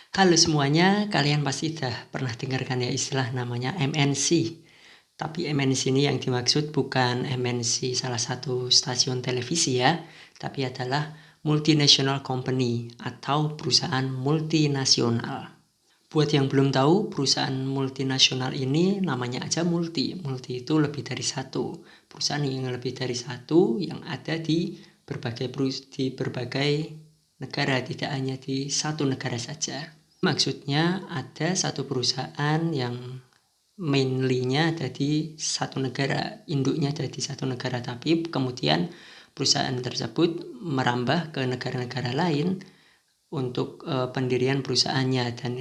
Halo semuanya, kalian pasti sudah pernah dengarkan ya istilah namanya MNC. Tapi MNC ini yang dimaksud bukan MNC salah satu stasiun televisi ya, tapi adalah multinational company atau perusahaan multinasional. Buat yang belum tahu, perusahaan multinasional ini namanya aja multi. Multi itu lebih dari satu. Perusahaan yang lebih dari satu yang ada di berbagai negara, tidak hanya di satu negara saja. Maksudnya ada satu perusahaan yang mainly-nya ada di satu negara, induknya ada di satu negara, tapi kemudian perusahaan tersebut merambah ke negara-negara lain untuk pendirian perusahaannya dan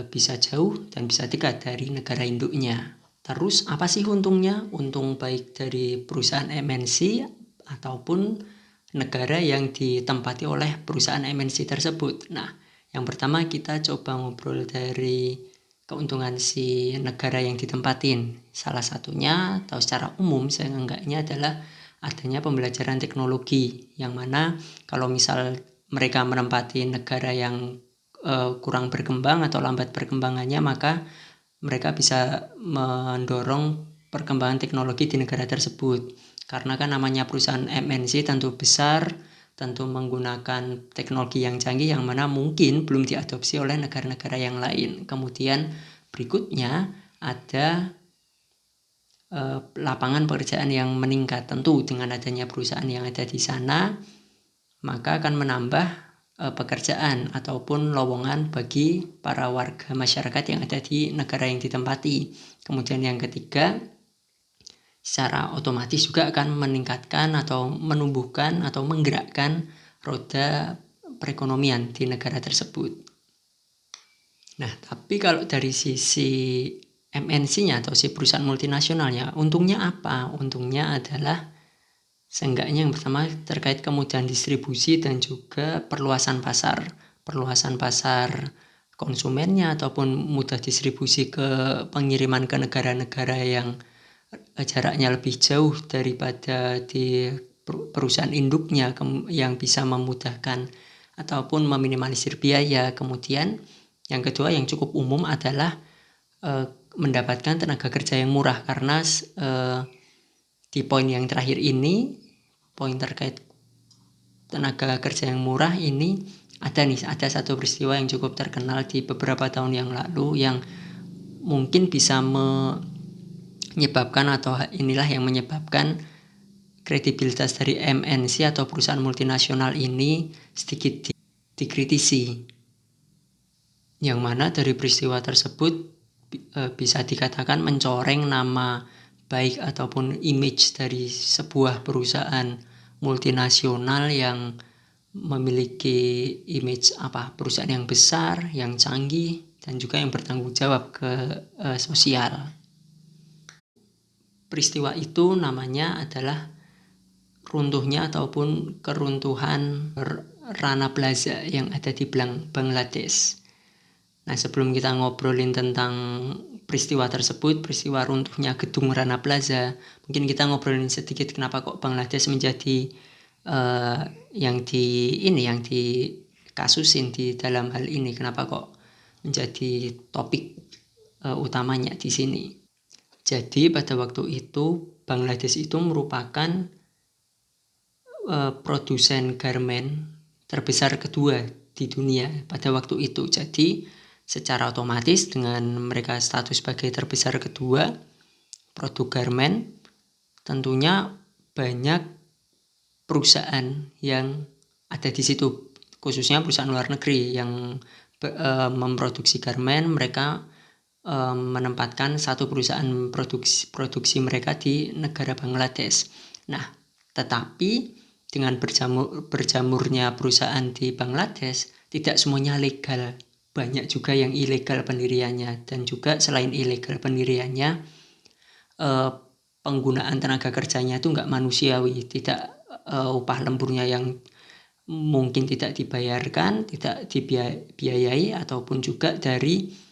bisa jauh dan bisa dekat dari negara induknya. Terus apa sih untungnya? Untung baik dari perusahaan MNC ataupun negara yang ditempati oleh perusahaan MNC tersebut. Nah, yang pertama kita coba ngobrol dari keuntungan si negara yang ditempatin. Salah satunya atau secara umum seenggaknya adalah adanya pembelajaran teknologi, yang mana kalau misal mereka menempati negara yang kurang berkembang atau lambat perkembangannya, maka mereka bisa mendorong perkembangan teknologi di negara tersebut. Karena kan namanya perusahaan MNC tentu besar, tentu menggunakan teknologi yang canggih yang mana mungkin belum diadopsi oleh negara-negara yang lain. Kemudian berikutnya ada lapangan pekerjaan yang meningkat. Tentu dengan adanya perusahaan yang ada di sana, maka akan menambah pekerjaan ataupun lowongan bagi para warga masyarakat yang ada di negara yang ditempati. Kemudian yang ketiga, secara otomatis juga akan meningkatkan atau menumbuhkan atau menggerakkan roda perekonomian di negara tersebut. Nah, tapi kalau dari sisi MNC-nya atau si perusahaan multinasionalnya, untungnya apa? Untungnya adalah seenggaknya yang pertama terkait kemudahan distribusi dan juga perluasan pasar. Perluasan pasar konsumennya ataupun mudah distribusi ke pengiriman ke negara-negara yang jaraknya lebih jauh daripada di perusahaan induknya, yang bisa memudahkan ataupun meminimalisir biaya. Kemudian yang kedua yang cukup umum adalah mendapatkan tenaga kerja yang murah, karena di poin yang terakhir ini, poin terkait tenaga kerja yang murah ini, ada satu peristiwa yang cukup terkenal di beberapa tahun yang lalu yang mungkin bisa menyebabkan atau inilah yang menyebabkan kredibilitas dari MNC atau perusahaan multinasional ini sedikit dikritisi, yang mana dari peristiwa tersebut bisa dikatakan mencoreng nama baik ataupun image dari sebuah perusahaan multinasional yang memiliki image perusahaan yang besar, yang canggih, dan juga yang bertanggung jawab ke sosial. Peristiwa itu namanya adalah runtuhnya ataupun keruntuhan Rana Plaza yang ada di Bangladesh. Nah, sebelum kita ngobrolin tentang peristiwa tersebut, peristiwa runtuhnya gedung Rana Plaza, mungkin kita ngobrolin sedikit kenapa kok Bangladesh menjadi yang dikasusin di dalam hal ini, kenapa kok menjadi topik utamanya di sini. Jadi pada waktu itu Bangladesh itu merupakan produsen garmen terbesar kedua di dunia pada waktu itu. Jadi secara otomatis dengan mereka status sebagai terbesar kedua produk garmen, tentunya banyak perusahaan yang ada di situ, khususnya perusahaan luar negeri yang memproduksi garmen. Mereka menempatkan satu perusahaan produksi mereka di negara Bangladesh. Nah, tetapi dengan berjamurnya perusahaan di Bangladesh, tidak semuanya legal. Banyak juga yang ilegal pendiriannya, dan juga selain ilegal pendiriannya, penggunaan tenaga kerjanya itu nggak manusiawi, tidak upah lemburnya yang mungkin tidak dibayarkan, tidak dibiayai, ataupun juga dari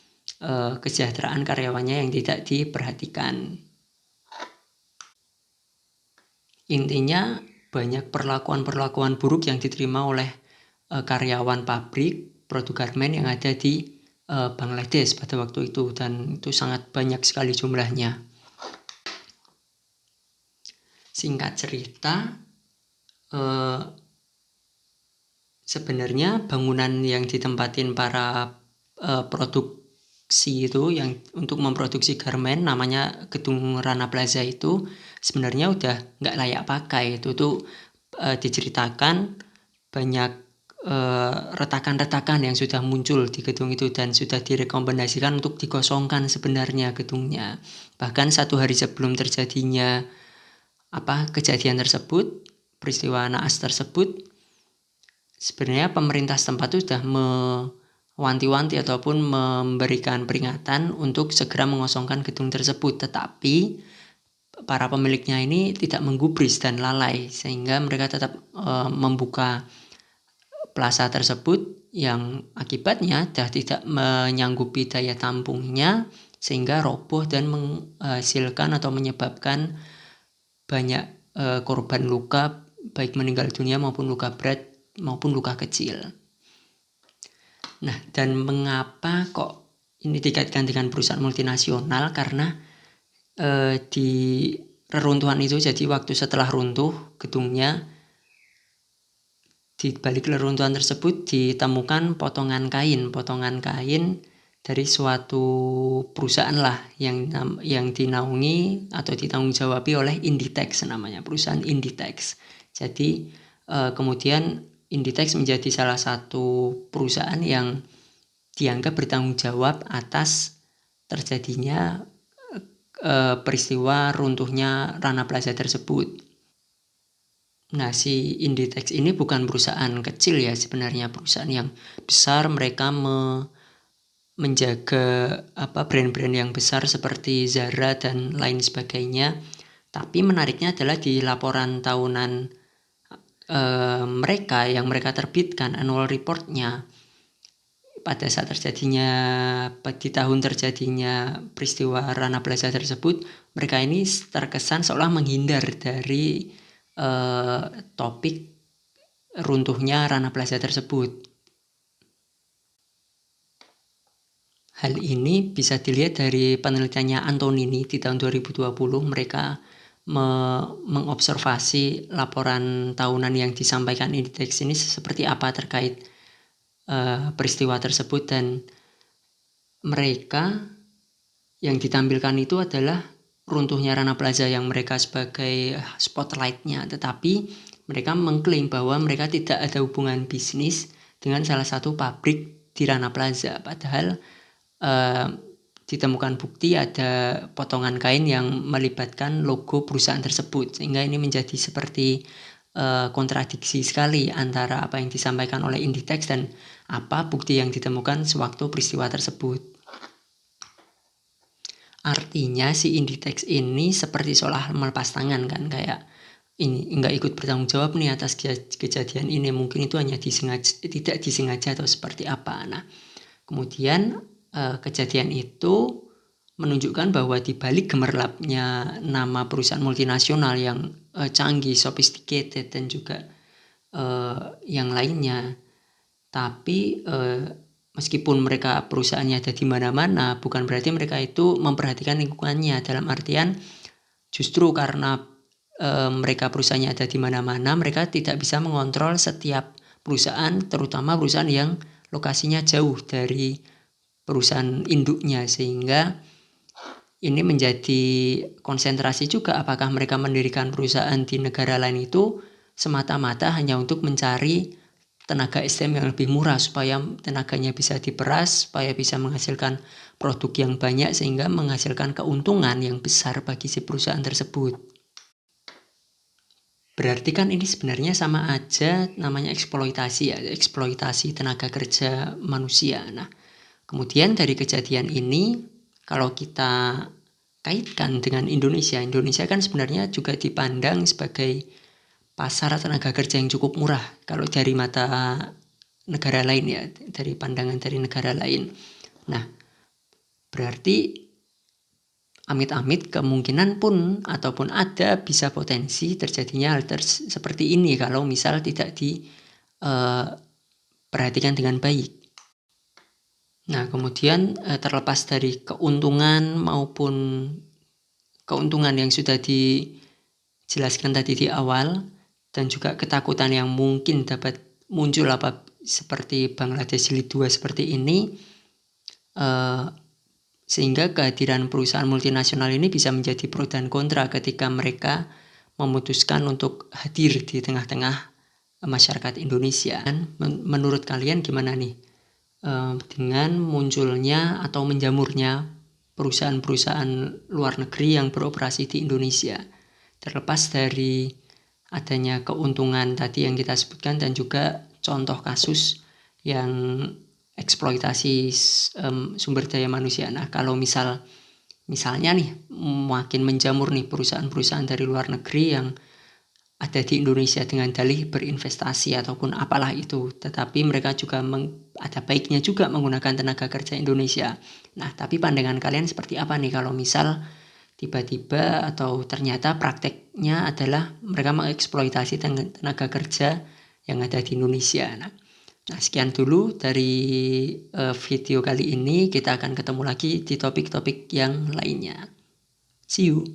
kesejahteraan karyawannya yang tidak diperhatikan. Intinya banyak perlakuan buruk yang diterima oleh karyawan pabrik produk garmen yang ada di Bangladesh pada waktu itu, dan itu sangat banyak sekali jumlahnya. Singkat cerita, sebenarnya bangunan yang ditempatin para produksi itu yang untuk memproduksi garmen, namanya Gedung Rana Plaza, itu sebenarnya udah nggak layak pakai. Itu tuh diceritakan banyak retakan-retakan yang sudah muncul di gedung itu dan sudah direkomendasikan untuk dikosongkan sebenarnya gedungnya. Bahkan 1 hari sebelum terjadinya kejadian tersebut, peristiwa naas tersebut, sebenarnya pemerintah setempat itu sudah mewanti-wanti ataupun memberikan peringatan untuk segera mengosongkan gedung tersebut, tetapi para pemiliknya ini tidak menggubris dan lalai, sehingga mereka tetap membuka plaza tersebut, yang akibatnya tidak menyanggupi daya tampungnya sehingga roboh dan menghasilkan atau menyebabkan banyak korban luka, baik meninggal dunia maupun luka berat maupun luka kecil. Nah, dan mengapa kok ini dikaitkan dengan perusahaan multinasional? Karena di reruntuhan itu, jadi waktu setelah runtuh gedungnya, di balik reruntuhan tersebut ditemukan potongan kain dari suatu perusahaan lah yang dinaungi atau ditanggung jawabi oleh Inditex, namanya perusahaan Inditex. Jadi kemudian Inditex menjadi salah satu perusahaan yang dianggap bertanggung jawab atas terjadinya peristiwa runtuhnya Rana Plaza tersebut. Nah, si Inditex ini bukan perusahaan kecil ya, sebenarnya perusahaan yang besar. Mereka menjaga brand-brand yang besar seperti Zara dan lain sebagainya. Tapi menariknya adalah di laporan tahunan mereka yang mereka terbitkan, annual reportnya, pada saat di tahun terjadinya peristiwa Rana Plaza tersebut, mereka ini terkesan seolah menghindar dari topik runtuhnya Rana Plaza tersebut. Hal ini bisa dilihat dari penelitiannya Antonini di tahun 2020. Mereka mengobservasi laporan tahunan yang disampaikan Inditex ini seperti apa terkait peristiwa tersebut, dan mereka yang ditampilkan itu adalah runtuhnya Rana Plaza yang mereka sebagai spotlightnya, tetapi mereka mengklaim bahwa mereka tidak ada hubungan bisnis dengan salah satu pabrik di Rana Plaza. Padahal ditemukan bukti ada potongan kain yang melibatkan logo perusahaan tersebut, sehingga ini menjadi seperti kontradiksi sekali antara apa yang disampaikan oleh Inditex dan apa bukti yang ditemukan sewaktu peristiwa tersebut. Artinya si Inditex ini seperti seolah melepas tangan kan, kayak ini nggak ikut bertanggung jawab nih atas kejadian ini, mungkin itu hanya tidak disengaja atau seperti apa. Nah, kemudian kejadian itu menunjukkan bahwa di balik gemerlapnya nama perusahaan multinasional yang canggih, sophisticated dan juga yang lainnya, tapi meskipun mereka perusahaannya ada di mana-mana, bukan berarti mereka itu memperhatikan lingkungannya. Dalam artian justru karena mereka perusahaannya ada di mana-mana, mereka tidak bisa mengontrol setiap perusahaan, terutama perusahaan yang lokasinya jauh dari perusahaan induknya, sehingga ini menjadi konsentrasi juga apakah mereka mendirikan perusahaan di negara lain itu semata-mata hanya untuk mencari tenaga SDM yang lebih murah supaya tenaganya bisa diperas, supaya bisa menghasilkan produk yang banyak sehingga menghasilkan keuntungan yang besar bagi si perusahaan tersebut. Berarti kan ini sebenarnya sama aja namanya eksploitasi ya, eksploitasi tenaga kerja manusia. Nah, kemudian dari kejadian ini kalau kita kaitkan dengan Indonesia kan sebenarnya juga dipandang sebagai pasar tenaga kerja yang cukup murah kalau dari mata negara lain ya, dari pandangan dari negara lain. Nah, berarti amit-amit kemungkinan pun ataupun ada bisa potensi terjadinya hal seperti ini kalau misal tidak diperhatikan dengan baik. Nah, kemudian terlepas dari keuntungan maupun keuntungan yang sudah dijelaskan tadi di awal, dan juga ketakutan yang mungkin dapat muncul seperti Bangladesh Jilid 2 seperti ini, sehingga kehadiran perusahaan multinasional ini bisa menjadi pro dan kontra ketika mereka memutuskan untuk hadir di tengah-tengah masyarakat Indonesia. Dan menurut kalian gimana nih dengan munculnya atau menjamurnya perusahaan-perusahaan luar negeri yang beroperasi di Indonesia, terlepas dari adanya keuntungan tadi yang kita sebutkan dan juga contoh kasus yang eksploitasi sumber daya manusia. Nah, kalau misalnya nih makin menjamur nih perusahaan-perusahaan dari luar negeri yang ada di Indonesia dengan dalih berinvestasi ataupun apalah itu, tetapi mereka juga ada baiknya juga menggunakan tenaga kerja Indonesia. Nah, tapi pandangan kalian seperti apa nih kalau misal tiba-tiba atau ternyata prakteknya adalah mereka mengeksploitasi tenaga kerja yang ada di Indonesia. Nah, sekian dulu dari video kali ini. Kita akan ketemu lagi di topik-topik yang lainnya. See you.